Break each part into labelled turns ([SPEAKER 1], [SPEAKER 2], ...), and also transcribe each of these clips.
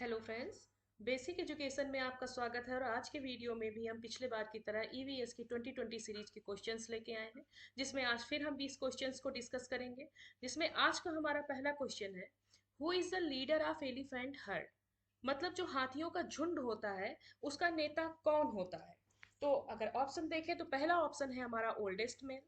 [SPEAKER 1] Hello friends. Basic education में आपका स्वागत है और आज के वीडियो में भी हम पिछले बार की तरह ईवीएस की 2020 सीरीज के क्वेश्चंस लेके आए हैं, जिसमें आज फिर हम 20 क्वेश्चंस को डिस्कस करेंगे। जिसमें आज का हमारा पहला क्वेश्चन है, who is the leader of elephant heard. मतलब जो हाथियों का झुंड होता है उसका नेता कौन होता है। तो अगर ऑप्शन देखें तो पहला ऑप्शन है हमारा ओल्डेस्ट मेल,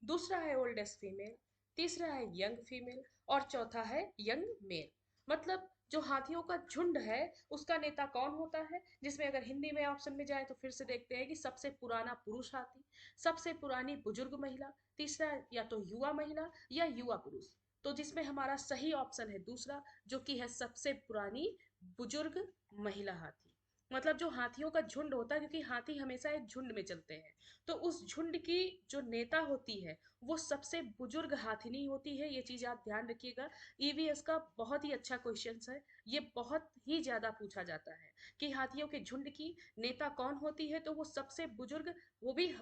[SPEAKER 1] दूसरा है ओल्डेस्ट फीमेल, तीसरा है यंग फीमेल और चौथा है यंग मेल। मतलब जो हाथियों का झुंड है उसका नेता कौन होता है, जिसमें अगर हिंदी में ऑप्शन में जाए तो फिर से देखते हैं कि सबसे पुराना पुरुष हाथी, सबसे पुरानी बुजुर्ग महिला, तीसरा या तो युवा महिला या युवा पुरुष। तो जिसमें हमारा सही ऑप्शन है दूसरा, जो कि है सबसे पुरानी बुजुर्ग महिला हाथी। मतलब जो हाथियों का झुंड होता है, क्योंकि हाथी हमेशा एक झुंड में चलते हैं, तो उस झुंड की जो नेता होती है वो सबसे बुजुर्ग हाथिनी होती है। ये चीज आप ध्यान रखिएगा। ईवीएस का बहुत ही अच्छा क्वेश्चन है, ये बहुत ही ज्यादा पूछा जाता है कि हाथियों के झुंड की नेता कौन होती है। तो वो सबसे बुजुर्ग, वो भी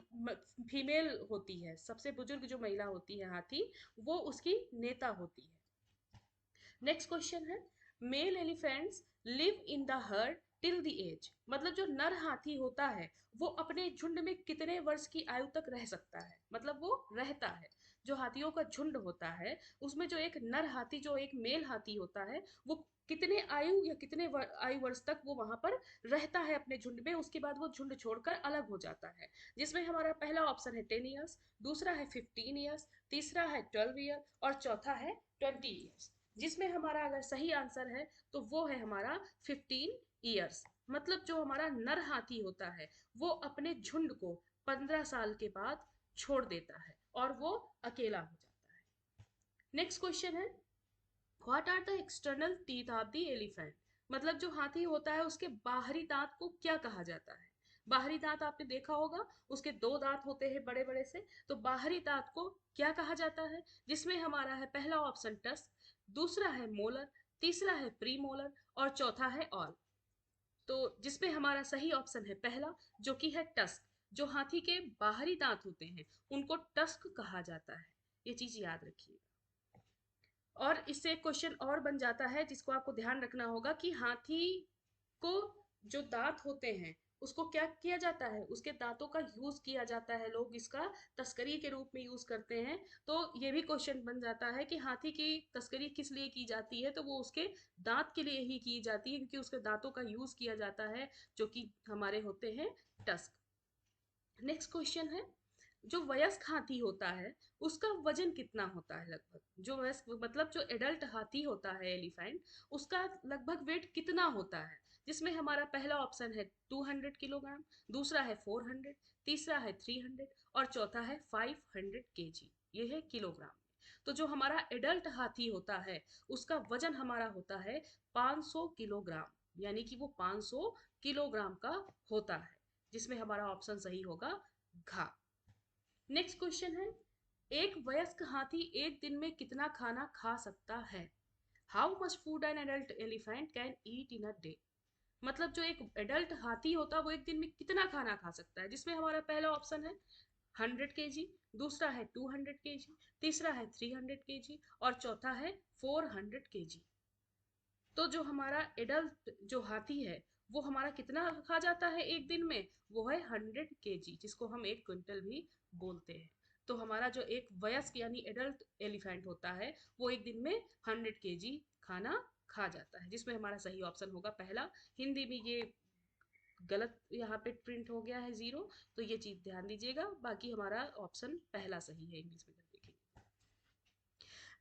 [SPEAKER 1] फीमेल होती है, सबसे बुजुर्ग जो महिला होती है हाथी, वो उसकी नेता होती है। नेक्स्ट क्वेश्चन है, male elephants live in the herd till the age. मतलब जो नर हाथी होता है वो अपने झुंड में कितने वर्ष की आयु तक रह सकता है, मतलब वो रहता है। जो हाथियों का झुंड होता है उसमें जो एक नर हाथी, जो एक मेल हाथी होता है, वो कितने आयु या कितने आयु वर्ष तक वो वहां पर रहता है अपने झुंड में, उसके बाद वो झुंड छोड़कर अलग हो जाता है। जिसमें हमारा पहला ऑप्शन है 10 ईयर्स, दूसरा है 15 ईयर्स, तीसरा है 12 ईयर और चौथा है 20 ईयर्स। जिसमें हमारा अगर सही आंसर है तो वो है हमारा 15 ईयर्स। मतलब जो हमारा नर हाथी होता है वो अपने झुंड को 15 साल के बाद छोड़ देता है और वो अकेला हो जाता है। नेक्स्ट क्वेश्चन है, what are the external teeth of the elephant. मतलब जो हाथी होता है उसके बाहरी दांत को क्या कहा जाता है। बाहरी दांत आपने देखा होगा, उसके दो दांत होते हैं बड़े बड़े से, तो बाहरी दांत को क्या कहा जाता है। जिसमें हमारा है पहला ऑप्शन टस्क, दूसरा है मोलर, तीसरा है प्री मोलर और चौथा है ऑल। तो जिसमें हमारा सही ऑप्शन है पहला, जो कि है टस्क। जो हाथी के बाहरी दांत होते हैं उनको टस्क कहा जाता है, ये चीज याद रखिए। और इससे एक क्वेश्चन और बन जाता है जिसको आपको ध्यान रखना होगा कि हाथी को जो दांत होते हैं उसको क्या किया जाता है, उसके दांतों का यूज किया जाता है, लोग इसका तस्करी के रूप में यूज करते हैं। तो ये भी क्वेश्चन बन जाता है कि हाथी की तस्करी किस लिए की जाती है, तो वो उसके दांत के लिए ही की जाती है, क्योंकि उसके दांतों का यूज किया जाता है, जो कि हमारे होते हैं टस्क। नेक्स्ट क्वेश्चन है, जो वयस्क हाथी होता है उसका वजन कितना होता है लगभग। जो वयस्क मतलब जो एडल्ट हाथी होता है एलिफेंट, उसका लगभग वेट कितना होता है। जिसमें हमारा पहला ऑप्शन है 200 किलोग्राम, दूसरा है 400, तीसरा है 300 और चौथा है 500 kg। ये है किलोग्राम। तो जो हमारा एडल्ट हाथी होता है उसका वजन हमारा होता है 500 किलोग्राम, यानी कि वो 500 किलोग्राम का होता है। जिसमें हमारा ऑप्शन सही होगा घा। नेक्स्ट क्वेश्चन है, एक वयस्क हाथी एक दिन में कितना खाना खा सकता है। How much food an adult elephant can eat in a day. मतलब जो एक एडल्ट हाथी होता है वो एक दिन में कितना खाना खा सकता है। जिसमें हमारा पहला ऑप्शन है 100 kg, दूसरा है 200 kg, तीसरा है 300 kg और चौथा है 400 kg। तो जो हमारा एडल्ट जो हाथी है वो हमारा कितना खा जाता है एक दिन में, वो है 100 kg, जिसको हम 1 क्विंटल भी बोलते हैं। तो हमारा जो एक वयस्क यानी एडल्ट एलिफेंट होता है वो एक दिन में 100 kg खाना खा जाता है। जिसमें हमारा सही ऑप्शन होगा पहला। हिंदी में ये गलत यहाँ पे प्रिंट हो गया है जीरो, तो ये चीज ध्यान दीजिएगा। बाकी हमारा ऑप्शन पहला सही है इंग्लिश में देखेंगे।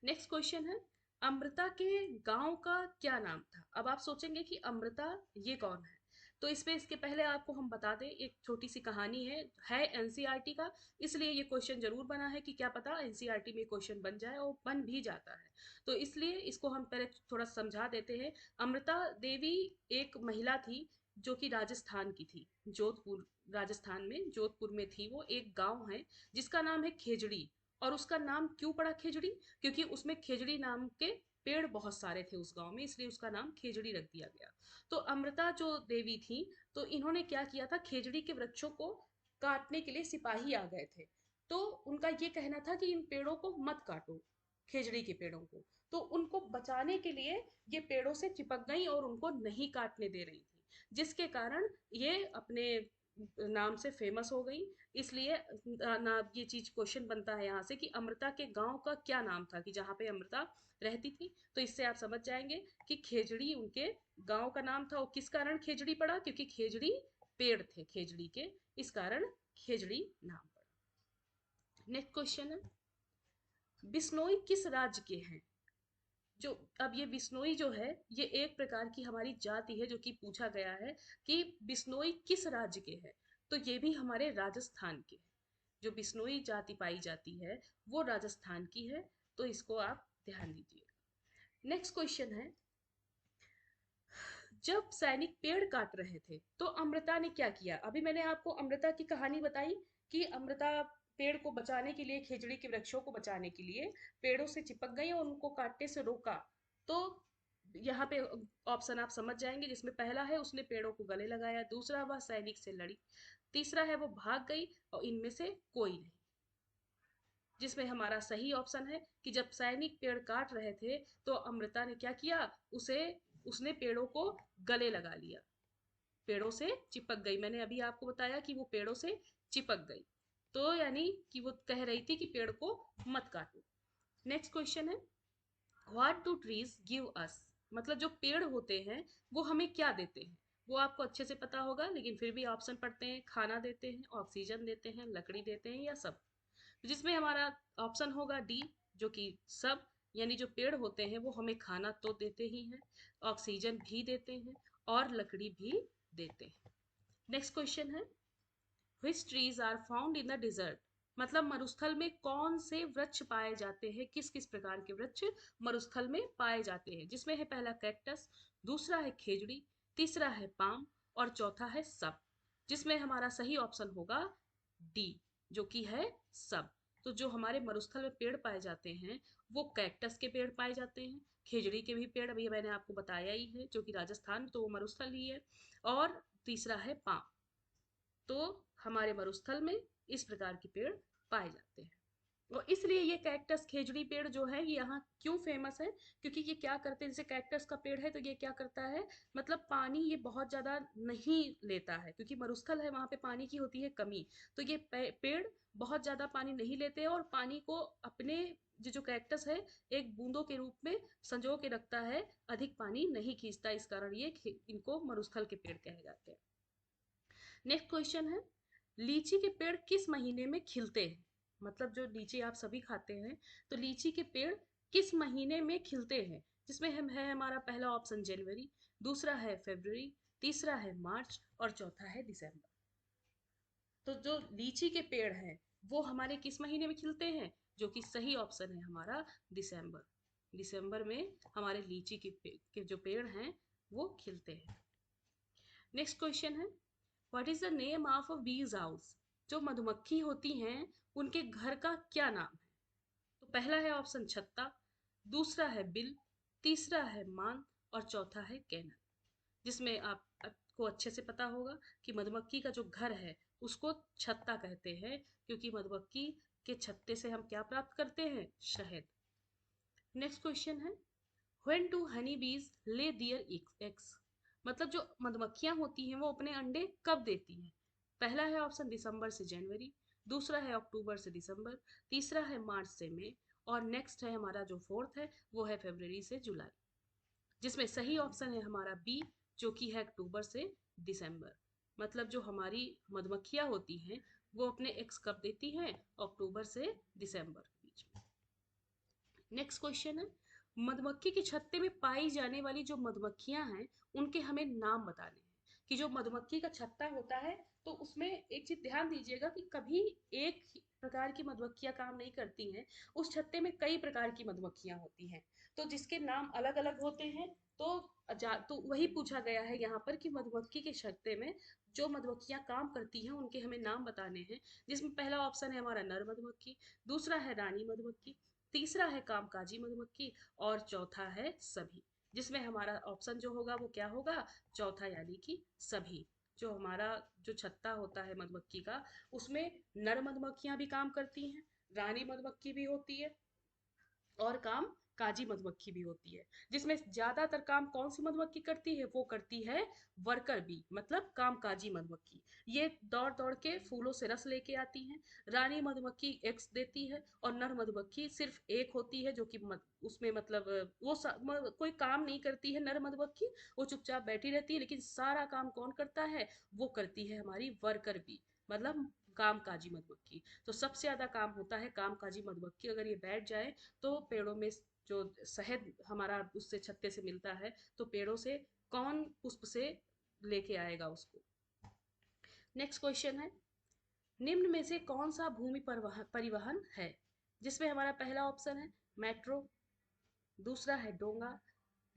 [SPEAKER 1] नेक्स्ट क्वेश्चन है, अमृता के गांव का क्या नाम था। अब आप सोचेंगे कि अमृता ये कौन है। तो इसमें इसके पहले आपको हम बता दें, एक छोटी सी कहानी है एनसीईआरटी का। इसलिए ये क्वेश्चन जरूर बना है कि क्या पता एनसीईआरटी में क्वेश्चन बन जाए, और बन भी जाता है। तो इसलिए इसको हम पहले थोड़ा समझा देते हैं। अमृता देवी एक महिला थी जो कि राजस्थान की थी, जोधपुर राजस्थान में जोधपुर में थी। वो एक गांव है जिसका नाम है खेजड़ी। और उसका नाम क्यों पड़ा खेजड़ी, क्योंकि उसमें खेजड़ी नाम के पेड़ बहुत सारे थे उस गांव में, इसलिए उसका नाम खेजड़ी रख दिया गया। तो अमृता जो देवी थी, तो इन्होंने क्या किया था, खेजड़ी के वृक्षों को काटने के लिए सिपाही आ गए थे। तो उनका ये कहना था कि इन पेड़ों को मत काटो, खेजड़ी के पेड़ों को। तो उनको बचाने के लिए ये पेड़ों से चिपक गई और उनको नहीं काटने दे रही थी, जिसके कारण ये अपने नाम से फेमस हो गई। इसलिए ना ये चीज क्वेश्चन बनता है यहाँ से कि अमृता के गांव का क्या नाम था, कि जहाँ पे अमृता रहती थी। तो इससे आप समझ जाएंगे कि खेजड़ी उनके गांव का नाम था। और किस कारण खेजड़ी पड़ा, क्योंकि खेजड़ी पेड़ थे खेजड़ी के, इस कारण खेजड़ी नाम पड़ा। नेक्स्ट क्वेश्चन है, बिश्नोई किस राज्य के हैं? जो अब ये बिश्नोई जो है, ये एक प्रकार की हमारी जाति है, जो कि पूछा गया है कि बिश्नोई किस राज्य के हैं। तो ये भी हमारे राजस्थान के हैं। जो बिश्नोई जाति पाई जाती है वो राजस्थान की है। तो इसको आप ध्यान दीजिए। नेक्स्ट क्वेश्चन है, जब सैनिक पेड़ काट रहे थे तो अमृता ने क्या किया? अभी मैंने आपको अमृता की कहानी बताई कि अमृता पेड़ को बचाने के लिए, खेजड़ी के वृक्षों को बचाने के लिए पेड़ों से चिपक गई और उनको काटने से रोका। तो यहाँ पे ऑप्शन आप समझ जाएंगे, जिसमें पहला है उसने पेड़ों को गले लगाया, दूसरा वह सैनिक से लड़ी, तीसरा है वो भाग गई, और इनमें से कोई नहीं। जिसमें हमारा सही ऑप्शन है कि जब सैनिक पेड़ काट रहे थे तो अमृता ने क्या किया, उसे उसने पेड़ों को गले लगा लिया, पेड़ों से चिपक गई। मैंने अभी आपको बताया कि वो पेड़ों से चिपक गई, तो यानी कि वो कह रही थी कि पेड़ को मत काटो। नेक्स्ट क्वेश्चन है, what do trees give us? मतलब जो पेड़ होते हैं वो हमें क्या देते हैं? वो आपको अच्छे से पता होगा, लेकिन फिर भी ऑप्शन पढ़ते हैं। खाना देते हैं, ऑक्सीजन देते हैं, लकड़ी देते हैं, या सब। तो जिसमें हमारा ऑप्शन होगा डी, जो कि सब। यानी जो पेड़ होते हैं वो हमें खाना तो देते ही हैं, ऑक्सीजन भी देते हैं, और लकड़ी भी देते हैं। नेक्स्ट क्वेश्चन है, which trees are found in the desert? मतलब मरुस्थल में कौन से वृक्ष पाए जाते हैं, किस किस प्रकार के वृक्ष मरुस्थल में पाए जाते हैं? जिसमें है पहला कैक्टस, दूसरा है खेजड़ी, तीसरा है पाम, और चौथा है सब। जिसमें हमारा सही ऑप्शन होगा डी, जो कि है सब। तो जो हमारे मरुस्थल में पेड़ पाए जाते हैं वो कैक्टस के पेड़ पाए जाते हैं, खेजड़ी के भी पेड़ अभी मैंने आपको बताया ही है, जो कि राजस्थान, तो वो मरुस्थल ही है, और तीसरा है पाम। तो हमारे मरुस्थल में इस प्रकार के पेड़ पाए जाते हैं। और इसलिए ये कैक्टस खेजड़ी पेड़ जो है ये यहाँ क्यों फेमस है, क्योंकि ये क्या करते हैं, जैसे कैक्टस का पेड़ है तो ये क्या करता है, मतलब पानी ये बहुत ज्यादा नहीं लेता है, क्योंकि मरुस्थल है वहां पे पानी की होती है कमी। तो ये पेड़ बहुत ज्यादा पानी नहीं लेते हैं, और पानी को अपने जो कैक्टस है एक बूंदों के रूप में संजो के रखता है, अधिक पानी नहीं खींचता। इस कारण ये इनको मरुस्थल के पेड़ कहे जाते हैं। नेक्स्ट क्वेश्चन है, लीची के पेड़ किस महीने में खिलते हैं? मतलब जो लीची आप सभी खाते हैं, तो लीची के पेड़ किस महीने में खिलते हैं? जिसमें हम है हमारा पहला ऑप्शन जनवरी, दूसरा है फरवरी, तीसरा है मार्च, और चौथा है दिसंबर। तो जो लीची के पेड़ हैं वो हमारे किस महीने में खिलते हैं? जो कि सही ऑप्शन है हमारा दिसंबर। दिसंबर में हमारे लीची के जो पेड़ हैं वो खिलते हैं। नेक्स्ट क्वेश्चन है, what is the name of a बीज हाउस? जो मधुमक्खी होती हैं उनके घर का क्या नाम है? तो पहला है ऑप्शन छत्ता, दूसरा है बिल, तीसरा है मान, और चौथा है कैनल। जिसमें आपको अच्छे से पता होगा कि मधुमक्खी का जो घर है उसको छत्ता कहते हैं, क्योंकि मधुमक्खी के छत्ते से हम क्या प्राप्त करते हैं, शहद। नेक्स्ट क्वेश्चन है, व्हेन डू हनी बीज ले दियर एग्स? मतलब जो मधुमक्खियां होती हैं वो अपने अंडे कब देती हैं? पहला है ऑप्शन दिसंबर से जनवरी, दूसरा है अक्टूबर से दिसंबर, तीसरा है मार्च से मई, और नेक्स्ट है हमारा जो फोर्थ है वो है फरवरी से जुलाई। जिसमें सही ऑप्शन है हमारा बी, जो कि है अक्टूबर से दिसंबर। मतलब जो हमारी मधुमक्खियां होती हैं वो अपने एग्स कब देती हैं, अक्टूबर से दिसंबर के बीच में। नेक्स्ट क्वेश्चन है, मधुमक्खी के छत्ते में पाई जाने वाली जो मधुमक्खियां हैं उनके हमें नाम बताने हैं। कि जो मधुमक्खी का छत्ता होता है तो उसमें एक चीज ध्यान दीजिएगा कि कभी एक प्रकार की मधुमक्खियां काम नहीं करती हैं, उस छत्ते में कई प्रकार की मधुमक्खियां होती हैं, तो जिसके नाम अलग अलग होते हैं। तो वही पूछा गया है यहाँ पर कि मधुमक्खी के छत्ते में जो मधुमक्खियां काम करती हैं उनके हमें नाम बताने हैं। जिसमें पहला ऑप्शन है हमारा नर मधुमक्खी, दूसरा है रानी मधुमक्खी, तीसरा है कामकाजी मधुमक्खी, और चौथा है सभी। जिसमें हमारा ऑप्शन जो होगा वो क्या होगा, चौथा, यानी कि सभी। जो हमारा जो छत्ता होता है मधुमक्खी का, उसमें नर मधुमक्खियां भी काम करती हैं, रानी मधुमक्खी भी होती है, और काम काजी मधुमक्खी भी होती है, जिसमें ज्यादातर काम कौन सी मधुमक्खी करती है, वो करती है वर्कर बी, मतलब कामकाजी मधुमक्खी। ये दौड़ दौड़ के फूलों से रस लेके आती हैं। रानी मधुमक्खी एग्स देती है और नर मधुमक्खी सिर्फ एक होती है, जो कि उसमें मतलब वो कोई काम नहीं करती है नर मधुमक्खी, वो चुपचाप बैठी रहती है। लेकिन सारा काम कौन करता है, वो करती है हमारी वर्कर बी, मतलब कामकाजी मधुमक्खी। तो सबसे ज्यादा काम होता है कामकाजी मधुमक्खी। अगर ये बैठ जाए तो पेड़ों में जो शहद हमारा उससे छत्ते से मिलता है, तो पेड़ों से कौन पुष्प से लेके आएगा उसको। नेक्स्ट क्वेश्चन है, निम्न में से कौन सा भूमि परिवहन है, जिसमें हमारा पहला ऑप्शन है मेट्रो, दूसरा है डोंगा,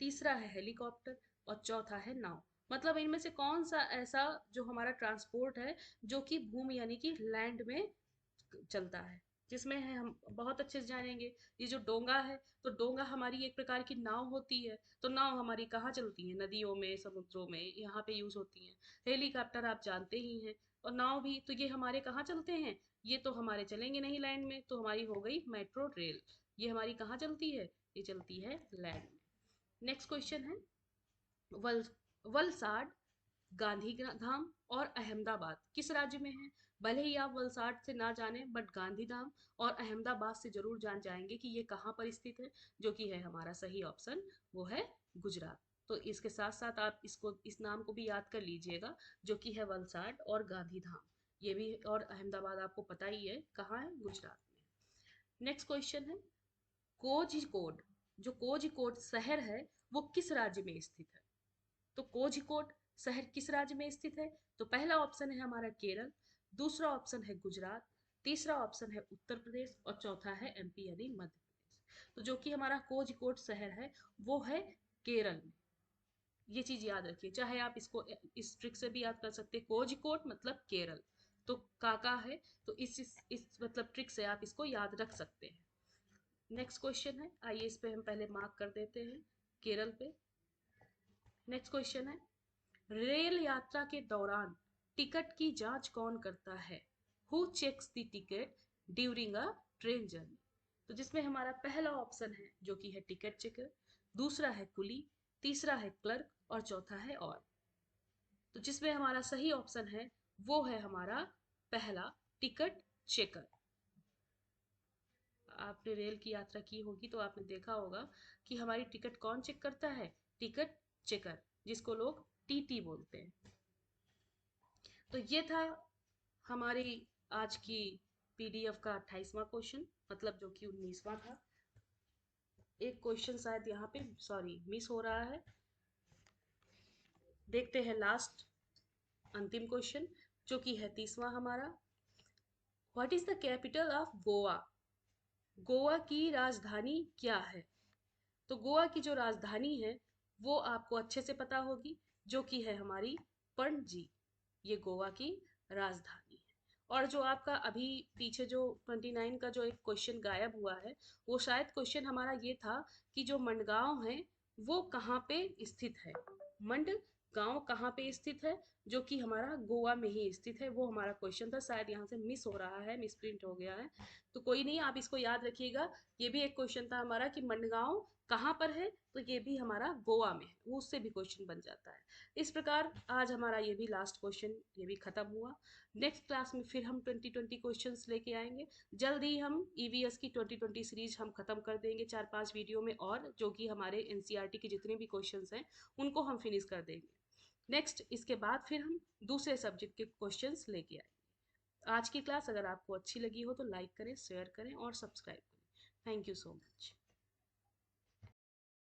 [SPEAKER 1] तीसरा है हेलीकॉप्टर और चौथा है नाव। मतलब इनमें से कौन सा ऐसा जो हमारा ट्रांसपोर्ट है जो कि भूमि यानी कि लैंड में चलता है, जिसमें है हम बहुत अच्छे से जानेंगे। ये जो डोंगा है, तो डोंगा हमारी एक प्रकार की नाव होती है। तो नाव हमारी कहाँ चलती है, नदियों में, समुद्रों में, यहाँ पे यूज होती है। हेलीकॉप्टर आप जानते ही हैं। और नाव भी तो ये हमारे कहाँ चलते हैं, ये तो हमारे चलेंगे नहीं लैंड में, तो हमारी हो गई मेट्रो रेल। ये हमारी कहाँ चलती है, ये चलती है लैंड में। नेक्स्ट क्वेश्चन है, वल वलसाड, गांधीधाम और अहमदाबाद किस राज्य में है। भले ही आप वलसाड से ना जाने, बट गांधीधाम और अहमदाबाद से जरूर जान जाएंगे कि ये कहाँ पर स्थित है, जो कि है हमारा सही ऑप्शन, वो है गुजरात। तो इसके साथ साथ आप इसको, इस नाम को भी याद कर लीजिएगा, जो कि है वलसाड और गांधीधाम। ये भी, और अहमदाबाद आपको पता ही है कहाँ है, गुजरात में। नेक्स्ट क्वेश्चन है, कोझिकोड, जो कोझिकोड शहर है वो किस राज्य में स्थित है। तो कोझिकोड शहर किस राज्य में स्थित है, तो पहला ऑप्शन है हमारा केरल, दूसरा ऑप्शन है गुजरात, तीसरा ऑप्शन है उत्तर प्रदेश और चौथा है एमपी यानी मध्य प्रदेश। तो जो कि हमारा कोझिकोड शहर है वो है केरल में। ये चीज याद रखिए, चाहे आप इसको इस ट्रिक से भी याद कर सकते हैं, कोझिकोड मतलब केरल, तो काका है, तो इस मतलब ट्रिक से आप इसको याद रख सकते हैं। नेक्स्ट क्वेश्चन है, आइए इस पे हम पहले मार्क कर देते हैं केरल पे। नेक्स्ट क्वेश्चन है, रेल यात्रा के दौरान टिकट की जांच कौन करता है, who checks the ticket during a train journey. तो जिसमें हमारा पहला ऑप्शन है जो कि है टिकट चेकर, दूसरा है कुली, तीसरा है क्लर्क और चौथा है और। तो जिसमें हमारा सही ऑप्शन है वो है हमारा पहला, टिकट चेकर। आपने रेल की यात्रा की होगी तो आपने देखा होगा कि हमारी टिकट कौन चेक करता है, टिकट चेकर, जिसको लोग टीटी बोलते हैं। तो ये था हमारी आज की पीडीएफ का 28वां क्वेश्चन, मतलब जो कि 19वां था। एक क्वेश्चन शायद यहाँ पे सॉरी मिस हो रहा है। देखते हैं लास्ट, अंतिम क्वेश्चन, जो कि है 30वां हमारा। What is the capital of Goa, Goa की राजधानी क्या है। तो गोवा की जो राजधानी है वो आपको अच्छे से पता होगी, जो कि है हमारी पणजी। ये गोवा की राजधानी है। और जो आपका अभी पीछे जो 29 का जो एक क्वेश्चन गायब हुआ है, वो शायद क्वेश्चन हमारा ये था कि जो मंडगांव है वो कहाँ पे स्थित है। मंड गांव कहाँ पे स्थित है, जो कि हमारा गोवा में ही स्थित है, वो हमारा क्वेश्चन था। शायद यहाँ से मिस हो रहा है, मिस प्रिंट हो गया है, तो कोई नहीं, आप इसको याद रखिएगा। ये भी एक क्वेश्चन था हमारा कि मंडगांव कहाँ पर है, तो ये भी हमारा गोवा में है, वो उससे भी क्वेश्चन बन जाता है। इस प्रकार आज हमारा ये भी लास्ट क्वेश्चन ये भी खत्म हुआ। नेक्स्ट क्लास में फिर हम 2020 क्वेश्चंस लेके आएंगे। जल्द ही हम ईवीएस की 2020 सीरीज हम खत्म कर देंगे 4-5 वीडियो में, और जो कि हमारे एनसीईआरटी के जितने भी क्वेश्चंस हैं उनको हम फिनिश कर देंगे। नेक्स्ट इसके बाद फिर हम दूसरे सब्जेक्ट के क्वेश्चंस लेके आएंगे। आज की क्लास अगर आपको अच्छी लगी हो तो लाइक करें, शेयर करें और सब्सक्राइब करें। Thank you so much.